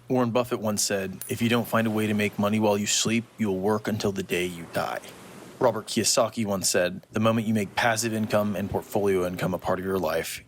Warren Buffett once said, "If you don't find a way to make money while you sleep, you will work until the day you die." Robert Kiyosaki once said, "The moment you make passive income and portfolio income a part of your life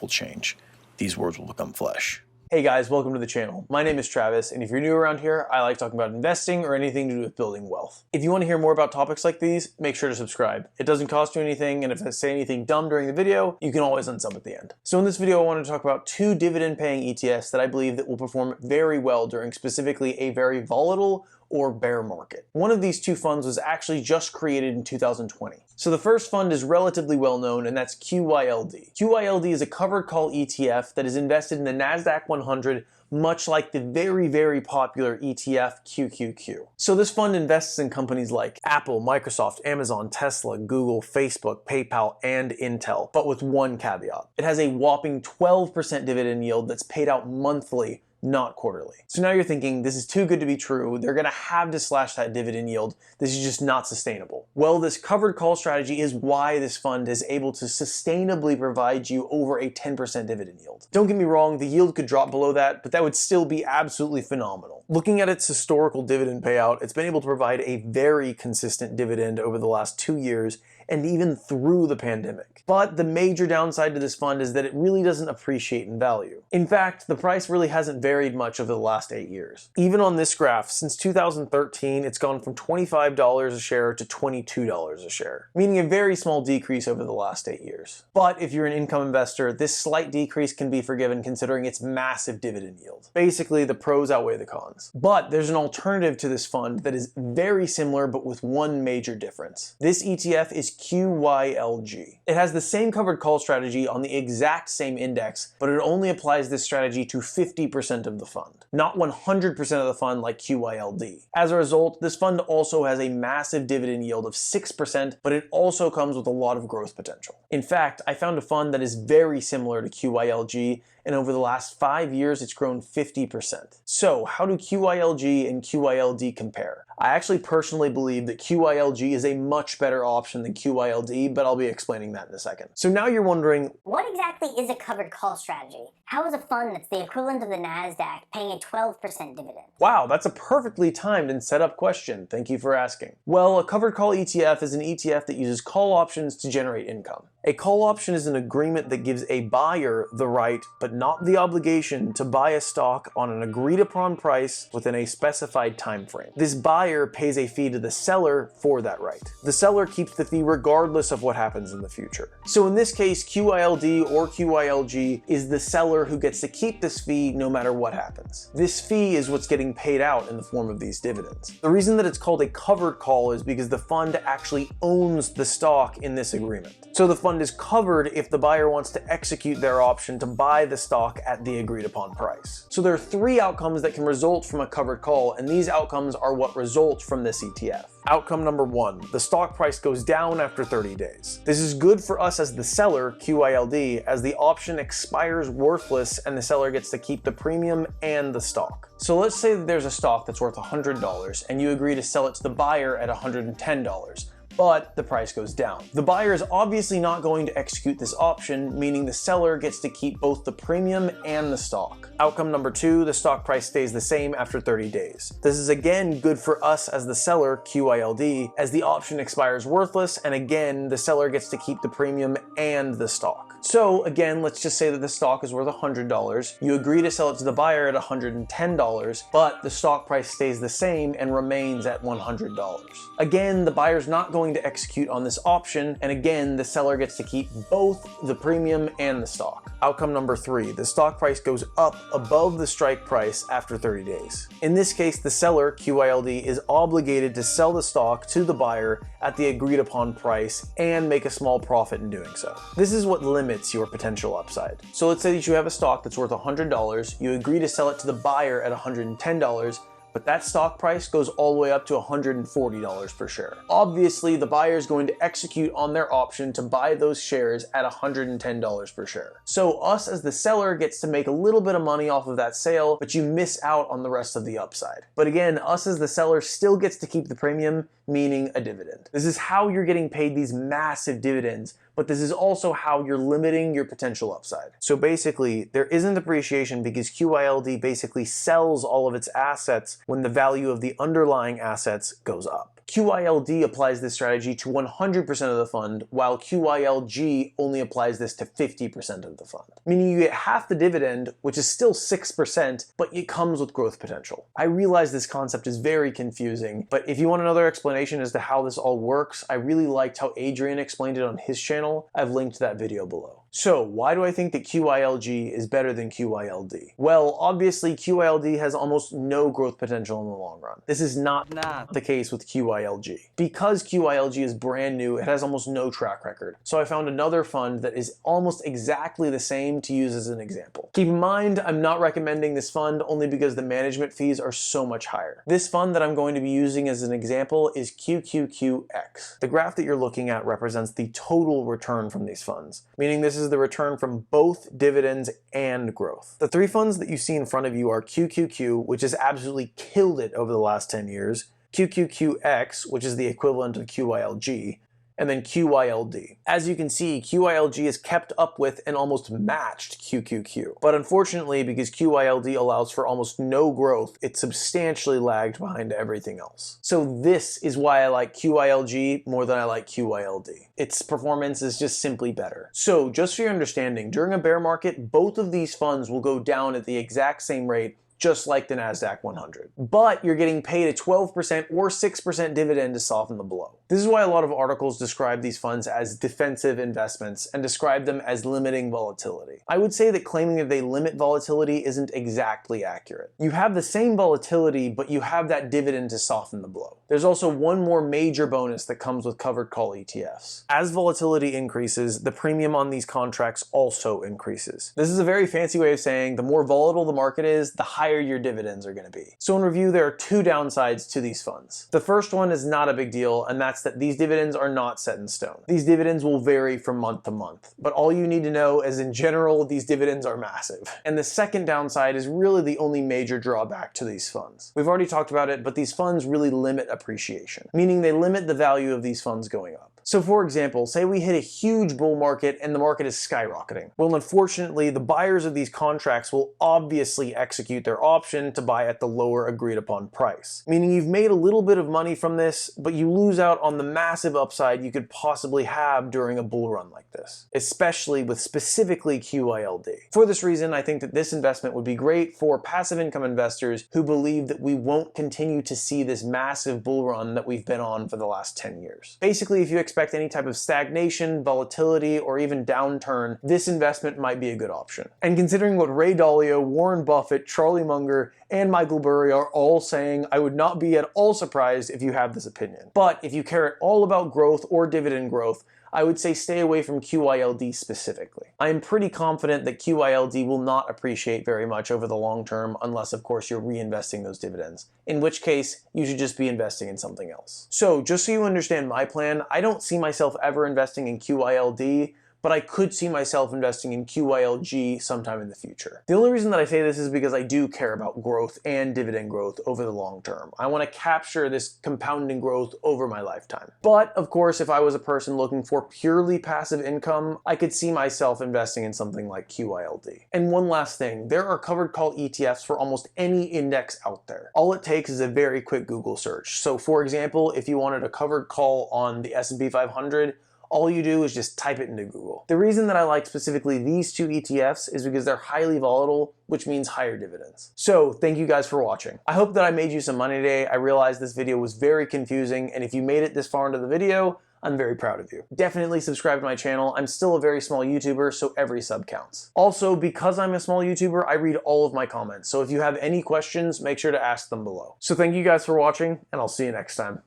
will change. These words will become flesh." Hey guys, welcome to the channel. My name is Travis, and if you're new around here, I like talking about investing or anything to do with building wealth. If you want to hear more about topics like these, make sure to subscribe. It doesn't cost you anything, and if I say anything dumb during the video, you can always unsub at the end. So in this video, I want to talk about two dividend-paying ETFs that I believe that will perform very well during specifically a very volatile or bear market. One of these two funds was actually just created in 2020. So the first fund is relatively well known, and that's QYLD. QYLD is a covered call ETF that is invested in the NASDAQ 100, much like the very popular ETF QQQ. So this fund invests in companies like Apple, Microsoft, Amazon, Tesla, Google, Facebook, PayPal, and Intel, but with one caveat. It has a whopping 12% dividend yield that's paid out monthly, not quarterly. So now you're thinking, this is too good to be true. They're gonna have to slash that dividend yield. This is just not sustainable. Well, this covered call strategy is why this fund is able to sustainably provide you over a 10% dividend yield. Don't get me wrong, the yield could drop below that, but that would still be absolutely phenomenal. Looking at its historical dividend payout, it's been able to provide a very consistent dividend over the last 2 years and even through the pandemic. But the major downside to this fund is that it really doesn't appreciate in value. In fact, the price really hasn't varied much over the last 8 years. Even on this graph, since 2013, it's gone from $25 a share to $22 a share, meaning a very small decrease over the last 8 years. But if you're an income investor, this slight decrease can be forgiven considering its massive dividend yield. Basically, the pros outweigh the cons. But there's an alternative to this fund that is very similar but with one major difference. This ETF is QYLG. It has the same covered call strategy on the exact same index, but it only applies this strategy to 50% of the fund, not 100% of the fund like QYLD. As a result, this fund also has a massive dividend yield of 6%, but it also comes with a lot of growth potential. In fact, I found a fund that is very similar to QYLG, and over the last 5 years, it's grown 50%. So how do QYLG and QYLD compare? I actually personally believe that QYLG is a much better option than QYLD, but I'll be explaining that in a second. So now you're wondering, what exactly is a covered call strategy? How is a fund that's the equivalent of the NASDAQ paying a 12% dividend? Wow, that's a perfectly timed and set up question. Thank you for asking. Well, a covered call ETF is an ETF that uses call options to generate income. A call option is an agreement that gives a buyer the right, but not the obligation, to buy a stock on an agreed upon price within a specified time frame. This buyer pays a fee to the seller for that right. The seller keeps the fee regardless of what happens in the future. So in this case, QYLD or QYLG is the seller who gets to keep this fee no matter what happens. This fee is what's getting paid out in the form of these dividends. The reason that it's called a covered call is because the fund actually owns the stock in this agreement. So the fund is covered if the buyer wants to execute their option to buy the stock at the agreed upon price. So there are 3 outcomes that can result from a covered call, and these outcomes are what result from this ETF. Outcome number 1, the stock price goes down after 30 days. This is good for us as the seller, QYLD, as the option expires worthless and the seller gets to keep the premium and the stock. So let's say that there's a stock that's worth $100 and you agree to sell it to the buyer at $110. But the price goes down. The buyer is obviously not going to execute this option, meaning the seller gets to keep both the premium and the stock. Outcome number 2, the stock price stays the same after 30 days. This is again good for us as the seller, QYLD, as the option expires worthless, and again, the seller gets to keep the premium and the stock. So again, let's just say that the stock is worth $100. You agree to sell it to the buyer at $110, but the stock price stays the same and remains at $100. Again, the buyer's not going to execute on this option, and again, the seller gets to keep both the premium and the stock. Outcome number 3, the stock price goes up above the strike price after 30 days. In this case, the seller, QYLD, is obligated to sell the stock to the buyer at the agreed upon price and make a small profit in doing so. This is what limits your potential upside. So let's say that you have a stock that's worth $100, you agree to sell it to the buyer at $110, but that stock price goes all the way up to $140 per share. Obviously, the buyer is going to execute on their option to buy those shares at $110 per share. So us as the seller gets to make a little bit of money off of that sale, but you miss out on the rest of the upside. But again, us as the seller still gets to keep the premium, meaning a dividend. This is how you're getting paid these massive dividends, but this is also how you're limiting your potential upside. So basically, there isn't appreciation because QYLD basically sells all of its assets when the value of the underlying assets goes up. QYLD applies this strategy to 100% of the fund, while QYLG only applies this to 50% of the fund. Meaning you get half the dividend, which is still 6%, but it comes with growth potential. I realize this concept is very confusing, but if you want another explanation as to how this all works, I really liked how Adrian explained it on his channel. I've linked that video below. So why do I think that QYLG is better than QYLD? Well, obviously QYLD has almost no growth potential in the long run. This is not the case with QYLG. Because QYLG is brand new, it has almost no track record. So I found another fund that is almost exactly the same to use as an example. Keep in mind, I'm not recommending this fund only because the management fees are so much higher. This fund that I'm going to be using as an example is QQQX. The graph that you're looking at represents the total return from these funds, meaning this is the return from both dividends and growth. The three funds that you see in front of you are QQQ, which has absolutely killed it over the last 10 years, QQQX, which is the equivalent of QYLG, and then QYLD. As you can see, QYLG is kept up with and almost matched QQQ. But unfortunately, because QYLD allows for almost no growth, it substantially lagged behind everything else. So this is why I like QYLG more than I like QYLD. Its performance is just simply better. So just for your understanding, during a bear market, both of these funds will go down at the exact same rate, just like the NASDAQ 100. But you're getting paid a 12% or 6% dividend to soften the blow. This is why a lot of articles describe these funds as defensive investments and describe them as limiting volatility. I would say that claiming that they limit volatility isn't exactly accurate. You have the same volatility, but you have that dividend to soften the blow. There's also one more major bonus that comes with covered call ETFs. As volatility increases, the premium on these contracts also increases. This is a very fancy way of saying the more volatile the market is, the higher your dividends are going to be. So in review, there are two downsides to these funds. The first one is not a big deal, and that's that these dividends are not set in stone. These dividends will vary from month to month, but all you need to know is in general, these dividends are massive. And the second downside is really the only major drawback to these funds. We've already talked about it, but these funds really limit appreciation, meaning they limit the value of these funds going up. So for example, say we hit a huge bull market and the market is skyrocketing. Well, unfortunately, the buyers of these contracts will obviously execute their option to buy at the lower agreed upon price. Meaning you've made a little bit of money from this, but you lose out on the massive upside you could possibly have during a bull run like this, especially with specifically QYLD. For this reason, I think that this investment would be great for passive income investors who believe that we won't continue to see this massive bull run that we've been on for the last 10 years. Basically, if you expect any type of stagnation, volatility, or even downturn, this investment might be a good option. And considering what Ray Dalio, Warren Buffett, Charlie Munger, and Michael Burry are all saying, I would not be at all surprised if you have this opinion. But if you care at all about growth or dividend growth, I would say stay away from QYLD specifically. I am pretty confident that QYLD will not appreciate very much over the long term unless of course you're reinvesting those dividends, in which case you should just be investing in something else. So just so you understand my plan, I don't see myself ever investing in QYLD, but I could see myself investing in QYLG sometime in the future. The only reason that I say this is because I do care about growth and dividend growth over the long term. I want to capture this compounding growth over my lifetime. But of course, if I was a person looking for purely passive income, I could see myself investing in something like QYLD. And one last thing, there are covered call ETFs for almost any index out there. All it takes is a very quick Google search. So for example, if you wanted a covered call on the S&P 500, all you do is just type it into Google. The reason that I like specifically these two ETFs is because they're highly volatile, which means higher dividends. So thank you guys for watching. I hope that I made you some money today. I realized this video was very confusing, and if you made it this far into the video, I'm very proud of you. Definitely subscribe to my channel. I'm still a very small YouTuber, so every sub counts. Also, because I'm a small YouTuber, I read all of my comments. So if you have any questions, make sure to ask them below. So thank you guys for watching, and I'll see you next time.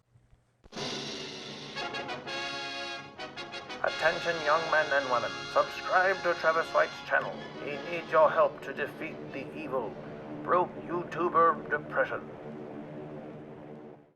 Attention young men and women, subscribe to Travis White's channel. He needs your help to defeat the evil, broke YouTuber depression.